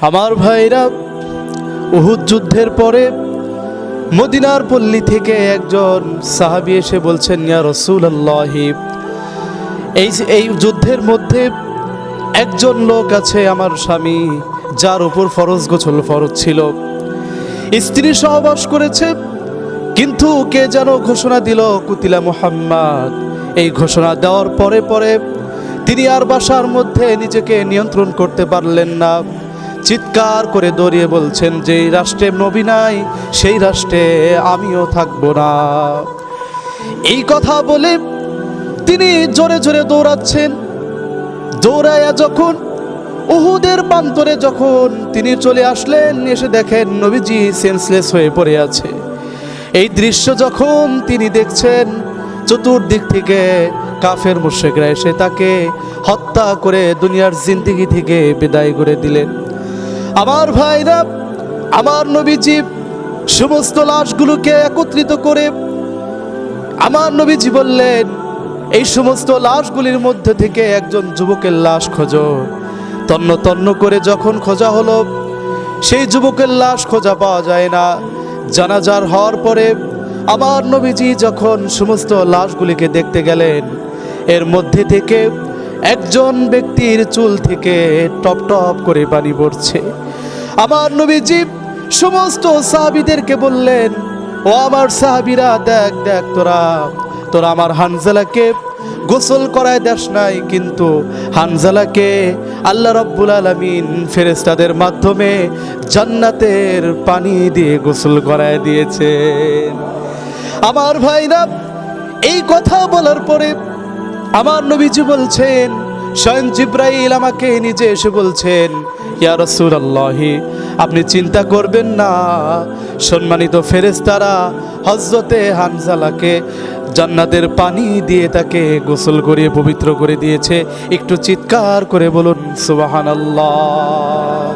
আমার ভাইরা, উহুদ যুদ্ধের পরে মদিনার পল্লী থেকে একজন সাহাবী এসে বলছেন, ইয়া রাসূলুল্লাহ, এই যুদ্ধের মধ্যে একজন লোক আছে, আমার স্বামী, যার উপর গোসল ফরজ ছিল, স্ত্রী সহবাস করেছে, কিন্তু কে যেন ঘোষণা দিল কুতিলা মুহাম্মদ। এই ঘোষণা দেওয়ার পরে পরে তিনি আর বাসার মধ্যে নিজেকে নিয়ন্ত্রণ করতে পারলেন না, চিৎকার করে দৌড়িয়ে বলছেন, যেই রাষ্ট্রে নবী নাই সেই রাষ্ট্রে আমিও থাকবো না। এই কথা বলে তিনি জোরে জোরে দৌড়াচ্ছেন। দৌড়াইয়া যখন উহুদের প্রান্তরে যখন তিনি চলে আসলেন, এসে দেখেন নবীজি সেন্সলেস হয়ে পড়ে আছে। এই দৃশ্য যখন তিনি দেখছেন, চতুর্দিক থেকে কাফের মুশরিকরা এসে তাকে হত্যা করে দুনিয়ার জিন্দেগি থেকে বিদায় করে দিলেন। আমার ভাইরা, আমার নবীজি সমস্ত লাশগুলোকে একত্রিত করে আমার নবীজি বললেন, এই সমস্ত লাশগুলির মধ্যে থেকে একজন যুবকের লাশ খোঁজো। তন্ন তন্ন করে যখন খোঁজা হলো, সেই যুবকের লাশ খোঁজা পাওয়া যায় না। জানাজার হওয়ার পরে আমার নবীজি যখন সমস্ত লাশগুলিকে দেখতে গেলেন, এর মধ্যে থেকে একজন ব্যক্তির চুল থেকে টপ টপ করে পানি পড়ছে। আমার নবীজি সমস্ত সাহাবীদেরকে বললেন, ও আমার সাহাবীরা, দেখ দেখ, তোরা আমার হানজালাকে গোসল করায় দেশ নাই, কিন্তু হানজালাকে আল্লাহ রাব্বুল আলামিন ফেরেশতাদের মাধ্যমে জান্নাতের পানি দিয়ে গোসল করায় দিয়েছেন। আমার ভাইরা, এই কথা বলার পরে আমার নবীজি বলছেন, স্বয়ং জিবরাইল আমাকে নিজে এসে বলছেন, ইয়া রাসূলুল্লাহ, আপনি চিন্তা করবেন না, সম্মানিত ফেরেশতারা হযরতে হানজালাকে জান্নাতের পানি দিয়ে তাকে গোসল করিয়ে পবিত্র করে দিয়েছে। একটু চিৎকার করে বলুন সুবহানাল্লাহ।